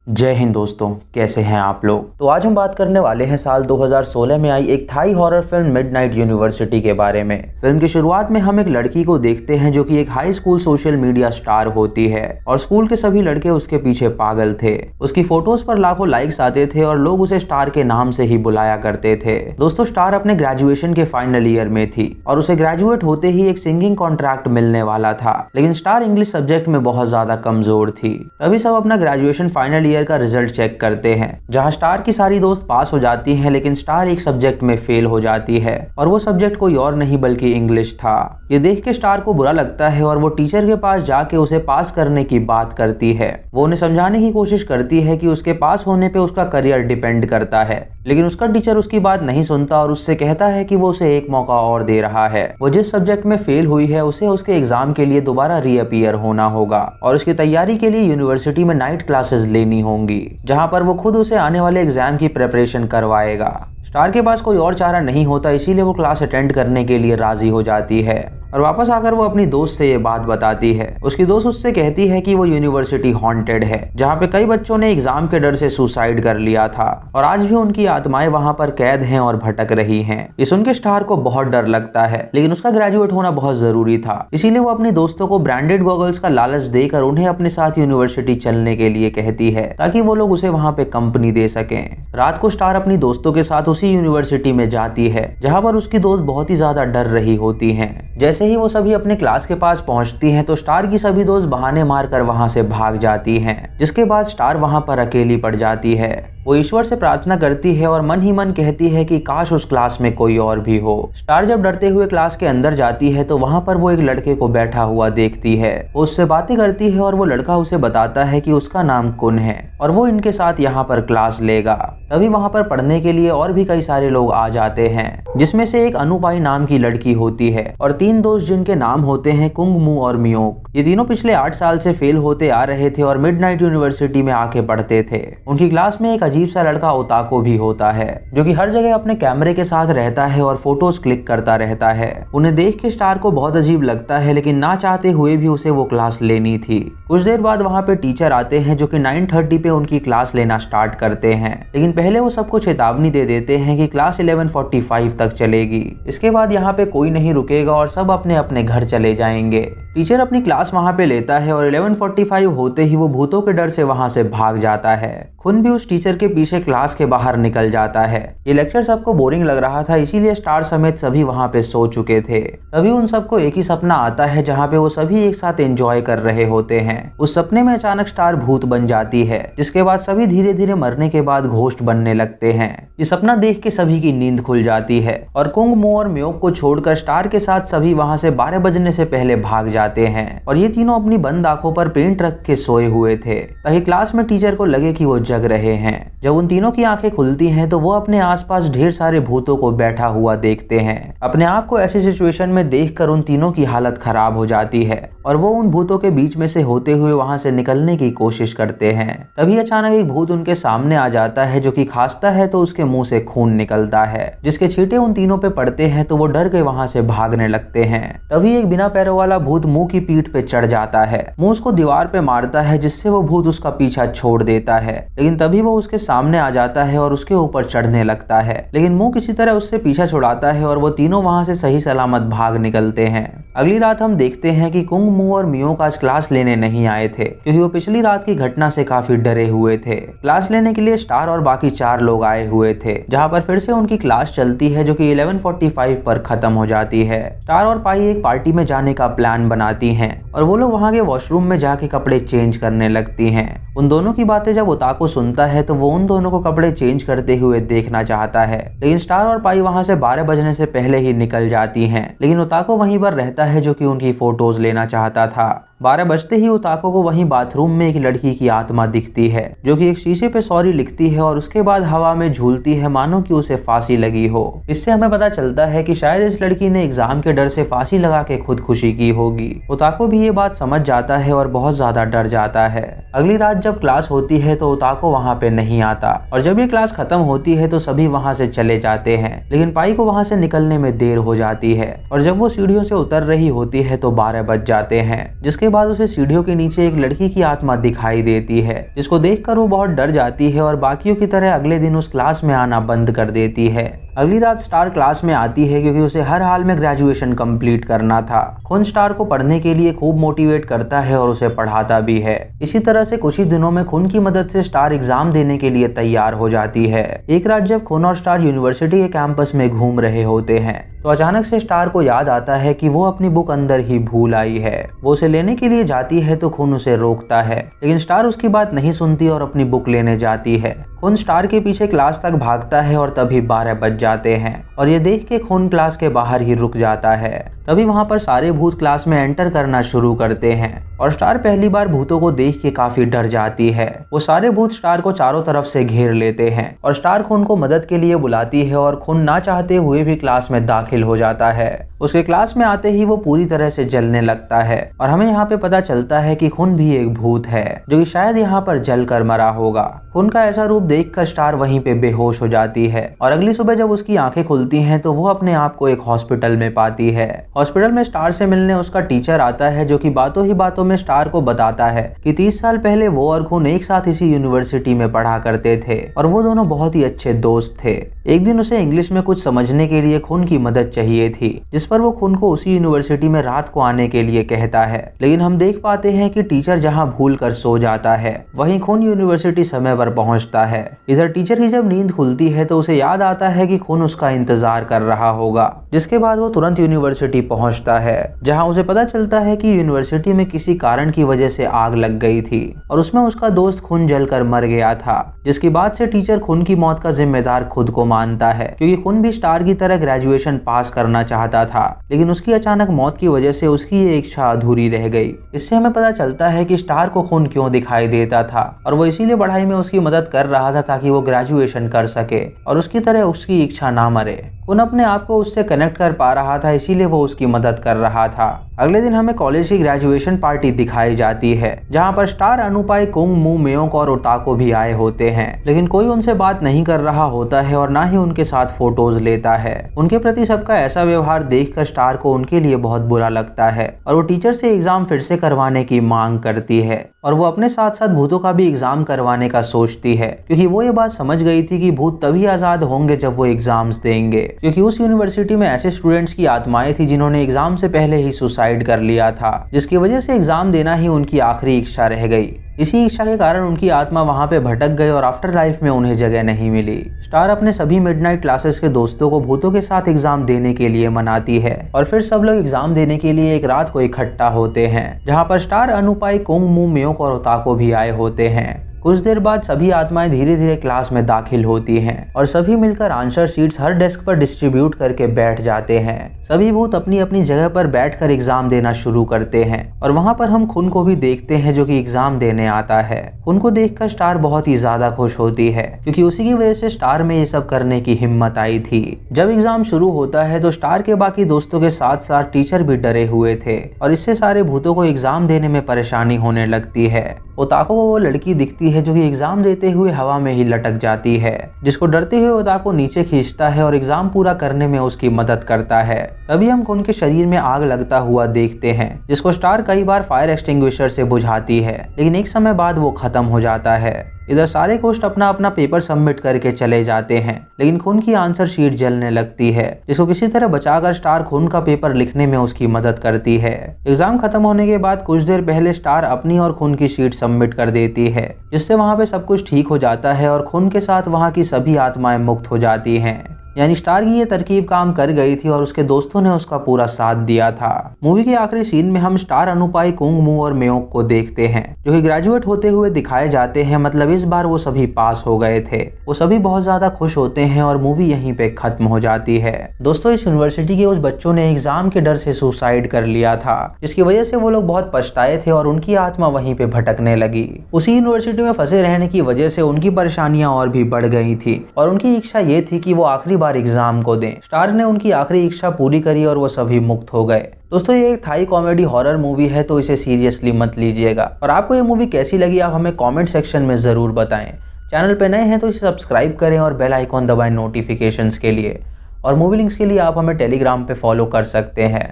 जय हिंद दोस्तों, कैसे हैं आप लोग। तो आज हम बात करने वाले हैं साल 2016 में आई एक Thai horror film midnight university के बारे में। फिल्म की शुरुआत में हम एक लड़की को देखते हैं जो कि एक high school social media star होती है और स्कूल के सभी लड़के उसके पीछे पागल थे। उसकी फोटोज पर लाखों लाइक्स आते थे और लोग उसे स्टार के नाम से ही बुलाया करते थे। दोस्तों, स्टार अपने ग्रेजुएशन के फाइनल ईयर में थी और उसे ग्रेजुएट होते ही एक सिंगिंग कॉन्ट्रैक्ट मिलने वाला था, लेकिन स्टार इंग्लिश सब्जेक्ट में बहुत ज्यादा कमजोर थी। तभी सब अपना ग्रेजुएशन फाइनल ईयर का रिजल्ट चेक करते हैं, जहां स्टार की सारी दोस्त पास हो जाती हैं, लेकिन स्टार एक सब्जेक्ट में फेल हो जाती है और वो सब्जेक्ट कोई और नहीं बल्कि इंग्लिश था। ये देख के स्टार को बुरा लगता है और वो टीचर के पास जाके उसे पास करने की बात करती है। वो उन्हें समझाने की कोशिश करती है कि उसके पास होने पे उसका करियर डिपेंड करता है, लेकिन उसका टीचर उसकी बात नहीं सुनता और उससे कहता है कि वो उसे एक मौका और दे रहा है। वो जिस सब्जेक्ट में फेल हुई है उसे उसके एग्जाम के लिए दोबारा रीअपीयर होना होगा और उसकी तैयारी के लिए यूनिवर्सिटी में नाइट क्लासेस लेनी होंगी, जहां पर वो खुद उसे आने वाले एग्जाम की प्रिपरेशन करवाएगा। स्टार के पास कोई और चारा नहीं होता, इसीलिए वो क्लास अटेंड करने के लिए राजी हो जाती है और वापस आकर वो अपनी दोस्त से ये बात बताती है। उसकी दोस्त उससे कहती है कि वो यूनिवर्सिटी हॉन्टेड है, जहाँ पे कई बच्चों ने एग्जाम के डर से सुसाइड कर लिया था और आज भी उनकी आत्माएं वहाँ पर कैद हैं और भटक रही हैं। ये सुन के स्टार को बहुत डर लगता है, लेकिन उसका ग्रेजुएट होना बहुत जरूरी था, इसीलिए वो अपने दोस्तों को ब्रांडेड गॉगल्स का लालच देकर उन्हें अपने साथ यूनिवर्सिटी चलने के लिए कहती है, ताकि वो लोग उसे वहाँ पे कंपनी दे सकें। रात को स्टार अपनी दोस्तों के साथ उसी यूनिवर्सिटी में जाती है, जहाँ पर उसकी दोस्त बहुत ही ज्यादा डर रही होती है। जैसे ही वो सभी अपने क्लास के पास पहुंचती हैं तो स्टार की सभी दोस्त बहाने मारकर वहां से भाग जाती हैं, जिसके बाद स्टार वहां पर अकेली पड़ जाती है। वो ईश्वर से प्रार्थना करती है और मन ही मन कहती है कि काश उस क्लास में कोई और भी हो। स्टार जब डरते हुए क्लास के अंदर जाती है तो वहां पर वो एक लड़के को बैठा हुआ देखती है। वो उससे बातें करती है और वो लड़का उसे बताता है कि उसका नाम कुन है और वो इनके साथ यहाँ पर क्लास लेगा। तभी वहां पर पढ़ने के लिए और भी कई सारे लोग आ जाते हैं, जिसमें से एक अनुपाई नाम की लड़की होती है और 3 दोस्त जिनके नाम होते हैं कुंग मू और मियोक। ये तीनों पिछले 8 साल से फेल होते आ रहे थे और मिडनाइट यूनिवर्सिटी में आके पढ़ते थे। उनकी क्लास में एक अजीब सा लड़का ओताको भी होता है, जो कि हर जगह अपने कैमरे के साथ रहता है और फोटोज क्लिक करता रहता है। उन्हें देख के स्टार को बहुत अजीब लगता है, लेकिन ना चाहते हुए भी उसे वो क्लास लेनी थी। कुछ देर बाद वहाँ पे टीचर आते हैं जो कि 9:30 पे उनकी क्लास लेना स्टार्ट करते हैं, लेकिन पहले वो सबको चेतावनी दे देते हैं कि क्लास 11:45 तक चलेगी। इसके बाद यहाँ पे कोई नहीं रुकेगा और सब अपने अपने घर चले जाएंगे। टीचर अपनी क्लास वहाँ पे लेता है और 11:45 होते ही वो भूतों के डर से वहाँ से भाग जाता है। खुन भी उस टीचर के पीछे क्लास के बाहर निकल जाता है। ये लेक्चर सबको बोरिंग लग रहा था, इसीलिए स्टार समेत सभी वहाँ पे सो चुके थे। तभी उन सबको एक ही सपना आता है, जहाँ पे वो सभी एक साथ एंजॉय कर रहे होते हैं। उस सपने में अचानक स्टार भूत बन जाती है, जिसके बाद सभी धीरे धीरे मरने के बाद घोस्ट बनने लगते हैं। ये सपना देख के सभी की नींद खुल जाती है और कुंग मू और म्योक को छोड़कर स्टार के साथ सभी वहाँ से 12 बजने से पहले भाग जाते हैं और ये तीनों अपनी बंद आंखों पर पेंट रख के सोए हुए थे, ताकि क्लास में टीचर को लगे कि वो जग रहे हैं। जब उन तीनों की आंखें खुलती हैं तो वो अपने आसपास ढेर सारे भूतों को बैठा हुआ देखते हैं। अपने आप को ऐसी सिचुएशन में देखकर उन तीनों की हालत खराब हो जाती है और वो उन भूतों के बीच में से होते हुए वहां से निकलने की कोशिश करते हैं। तभी अचानक एक भूत उनके सामने आ जाता है, जो कि खांसता है तो उसके मुंह से खून निकलता है, जिसके छींटे उन तीनों पे पड़ते हैं तो वो डर के वहां से भागने लगते हैं। तभी एक बिना पैरों वाला भूत मुंह की पीठ पे चढ़ जाता है। मुंह उसको दीवार पे मारता है, जिससे वो भूत उसका पीछा छोड़ देता है, लेकिन तभी वो उसके सामने आ जाता है और उसके ऊपर चढ़ने लगता है, लेकिन मुंह किसी तरह उससे पीछा छुड़ाता है और वो तीनों वहां से सही सलामत भाग निकलते हैं। अगली रात हम देखते हैं कि कुंग मू और मियोक आज क्लास लेने नहीं आए थे, क्योंकि वो पिछली रात की घटना से काफी डरे हुए थे। क्लास लेने के लिए स्टार और बाकी 4 लोग आए हुए थे, जहाँ पर फिर से उनकी क्लास चलती है, जो कि 11:45 पर खत्म हो जाती है। स्टार और पाई एक पार्टी में जाने का प्लान बनाती हैं और वो लोग वहाँ के वॉशरूम में जाके कपड़े चेंज करने लगती हैं। उन दोनों की बातें जब ओताको सुनता है तो वो उन दोनों को कपड़े चेंज करते हुए देखना चाहता है, लेकिन स्टार और पाई वहां से 12 बजने से पहले ही निकल जाती हैं। लेकिन ओताको वहीं पर रहता है, जो कि उनकी फोटोज लेना चाहता था। 12 बजते ही ओताको को वहीं बाथरूम में एक लड़की की आत्मा दिखती है, जो कि एक शीशे पे सॉरी लिखती है और उसके बाद हवा में झूलती है, मानो कि उसे फांसी लगी हो। इससे हमें पता चलता है कि शायद इस लड़की ने एग्जाम के डर से फांसी लगा के खुदकुशी की होगी। ओताको भी ये बात समझ जाता है और बहुत ज्यादा डर जाता है। अगली रात जब क्लास होती है तो ओताको वहाँ पे नहीं आता और जब ये क्लास खत्म होती है तो सभी वहाँ से चले जाते हैं, लेकिन पाई को वहाँ से निकलने में देर हो जाती है और जब वो सीढ़ियों से उतर रही होती है तो 12 बज जाते हैं, जिसके बाद उसे सीढ़ियों के नीचे एक लड़की की आत्मा दिखाई देती है, जिसको देखकर वो बहुत डर जाती है और बाकियों की तरह अगले दिन उस क्लास में आना बंद कर देती है। अगली रात स्टार क्लास में आती है क्योंकि उसे हर हाल में ग्रेजुएशन कंप्लीट करना था। खुन स्टार को पढ़ने के लिए खूब मोटिवेट करता है और उसे पढ़ाता भी है। इसी तरह से कुछ ही दिनों में खुन की मदद से स्टार एग्जाम देने के लिए तैयार हो जाती है। एक रात जब खुन और स्टार यूनिवर्सिटी के कैंपस में घूम रहे होते हैं तो अचानक से स्टार को याद आता है कि वो अपनी बुक अंदर ही भूल आई है। वो उसे लेने के लिए जाती है तो खुन उसे रोकता है, लेकिन स्टार उसकी बात नहीं सुनती और अपनी बुक लेने जाती है। खुन स्टार के पीछे क्लास तक भागता है और तभी 12 बज जाते हैं और ये देख के खुन क्लास के बाहर ही रुक जाता है। तभी वहाँ पर सारे भूत क्लास में एंटर करना शुरू करते हैं और स्टार पहली बार भूतों को देख के काफी डर जाती है। वो सारे भूत स्टार को चारों तरफ से घेर लेते हैं और स्टार खुन को मदद के लिए बुलाती है और खुन ना चाहते हुए भी क्लास में दाखिल हो जाता है। उसके क्लास में आते ही वो पूरी तरह से जलने लगता है और हमें यहाँ पे पता चलता है कि खुन भी एक भूत है जो कि शायद यहाँ पर जल कर मरा होगा। खुन का ऐसा रूप देखकर स्टार वहीं पे बेहोश हो जाती है और अगली सुबह जब उसकी आंखें खुलती हैं तो वो अपने आप को एक हॉस्पिटल में पाती है। हॉस्पिटल में स्टार से मिलने उसका टीचर आता है जो कि बातों ही बातों में स्टार को बताता है कि 30 साल पहले वो और खुन एक साथ इसी यूनिवर्सिटी में पढ़ा करते थे और वो दोनों बहुत ही अच्छे दोस्त थे। एक दिन उसे इंग्लिश में कुछ समझने के लिए खुन की मदद चाहिए थी, जिस पर वो खुन को उसी यूनिवर्सिटी में रात को आने के लिए कहता है, लेकिन हम देख पाते हैं कि टीचर जहां भूल कर सो जाता है वहीं खुन यूनिवर्सिटी समय पर पहुंचता है। इधर टीचर की जब नींद खुलती है तो उसे याद आता है कि खुन उसका इंतजार कर रहा होगा, जिसके बाद वो तुरंत यूनिवर्सिटी पहुंचता है जहां उसे पता चलता है कि यूनिवर्सिटी में किसी कारण की वजह से आग लग गई थी और उसमें उसका दोस्त खुन जलकर मर गया था, जिसके बाद से टीचर खुन की मौत का जिम्मेदार खुद को मानता है क्योंकि खुन भी स्टार की तरह ग्रेजुएशन पास करना चाहता था, लेकिन उसकी अचानक मौत की वजह से उसकी ये इच्छा अधूरी रह गई। इससे हमें पता चलता है कि स्टार को खुन क्यों दिखाई देता था और वो इसीलिए पढ़ाई में उसकी मदद कर रहा था ताकि वो ग्रेजुएशन कर सके और उसकी तरह उसकी इच्छा ना मरे। खुन अपने आप को उससे कनेक्ट कर पा रहा था, इसीलिए वो उसकी मदद कर रहा था। अगले दिन हमें कॉलेज की ग्रेजुएशन पार्टी दिखाई जाती है जहां पर स्टार, अनुपाई, कुंग, मू, मेयोंग और ओताको भी आए होते हैं, लेकिन कोई उनसे बात नहीं कर रहा होता है और ना ही उनके साथ फोटोज लेता है। उनके प्रति सबका ऐसा व्यवहार देखकर स्टार को उनके लिए बहुत बुरा लगता है और वो टीचर से एग्जाम फिर से करवाने की मांग करती है और वो अपने साथ साथ भूतों का भी एग्जाम करवाने का सोचती है क्योंकि वो ये बात समझ गई थी कि भूत तभी आजाद होंगे जब वो एग्जाम्स देंगे, क्योंकि उस यूनिवर्सिटी में ऐसे स्टूडेंट्स की आत्माएं थी जिन्होंने एग्जाम से पहले ही सुसाइड कर लिया था, जिसकी वजह से एग्जाम देना ही उनकी आखिरी इच्छा रह गई। इसी इच्छा के कारण उनकी आत्मा वहां पे भटक गई और आफ्टर लाइफ में उन्हें जगह नहीं मिली। स्टार अपने सभी मिडनाइट क्लासेस के दोस्तों को भूतों के साथ एग्जाम देने के लिए मनाती है और फिर सब लोग एग्जाम देने के लिए एक रात को इकट्ठा होते हैं जहां पर स्टार, अनुपाई, कुंग, मू, मेयोंग और ओताको भी आए होते हैं। कुछ देर बाद सभी आत्माएं धीरे धीरे क्लास में दाखिल होती हैं और सभी मिलकर आंसर शीट्स हर डेस्क पर डिस्ट्रीब्यूट करके बैठ जाते हैं। सभी भूत अपनी अपनी जगह पर बैठकर एग्जाम देना शुरू करते हैं और वहां पर हम खुन को भी देखते हैं जो कि एग्जाम देने आता है। खुन को देखकर स्टार बहुत ही ज्यादा खुश होती है क्योंकि उसी की वजह से स्टार में ये सब करने की हिम्मत आई थी। जब एग्जाम शुरू होता है तो स्टार के बाकी दोस्तों के साथ साथ टीचर भी डरे हुए थे और इससे सारे भूतों को एग्जाम देने में परेशानी होने लगती है। ओताको को वो लड़की दिखती है जो कि एग्जाम देते हुए हवा में ही लटक जाती है, जिसको डरते हुए ओताको नीचे खींचता है और एग्जाम पूरा करने में उसकी मदद करता है। तभी हम खुन के शरीर में आग लगता हुआ देखते हैं, जिसको स्टार कई बार फायर एक्सटिंग्विशर से बुझाती है, लेकिन एक समय बाद वो खत्म हो जाता है। इधर सारे होस्ट अपना अपना पेपर सबमिट करके चले जाते हैं, लेकिन खुन की आंसर शीट जलने लगती है, जिसको किसी तरह बचाकर स्टार खुन का पेपर लिखने में उसकी मदद करती है। एग्जाम खत्म होने के बाद कुछ देर पहले स्टार अपनी और खुन की शीट सबमिट कर देती है, जिससे वहां पे सब कुछ ठीक हो जाता है और खुन के साथ वहां की सभी आत्माएं मुक्त हो जाती हैं। यानी स्टार की ये तरकीब काम कर गई थी और उसके दोस्तों ने उसका पूरा साथ दिया था। मूवी के आखिरी सीन में हम स्टार, अनुपाई, कुंग, मू और मेयोंग को देखते हैं जो कि ग्रेजुएट होते हुए दिखाए जाते हैं। मतलब इस बार वो सभी पास हो गए थे। वो सभी बहुत ज्यादा खुश होते हैं और मूवी यहीं पे खत्म हो जाती है। दोस्तों, इस यूनिवर्सिटी के उस बच्चों ने एग्जाम के डर से सुसाइड कर लिया था, जिसकी वजह से वो लोग बहुत पछताए थे और उनकी आत्मा वहीं पे भटकने लगी। उसी यूनिवर्सिटी में फंसे रहने की वजह से उनकी परेशानियां और भी बढ़ गई थी और उनकी इच्छा ये थी कि वो आखिरी बार एग्जाम को दें। स्टार ने उनकी आखिरी इच्छा पूरी करी और वो सभी मुक्त हो गए। दोस्तों, ये एक थाई कॉमेडी हॉरर मूवी है, तो इसे सीरियसली मत लीजिएगा। और आपको ये मूवी कैसी लगी आप हमें कमेंट सेक्शन में जरूर बताएं। चैनल पे नए हैं तो इसे सब्सक्राइब करें और बेल आइकॉन दबाएं नोटिफिकेशंस के लिए। और मूवी लिंक्स के लिए आप हमें टेलीग्राम पे फॉलो कर सकते हैं।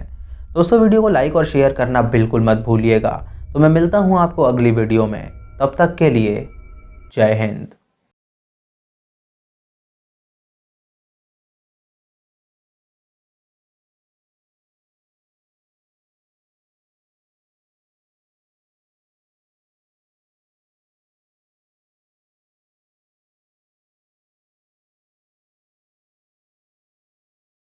दोस्तों, वीडियो को लाइक और शेयर करना बिल्कुल मत भूलिएगा। तो मैं मिलता हूँ आपको अगली वीडियो में। तब तक के लिए जय हिंद।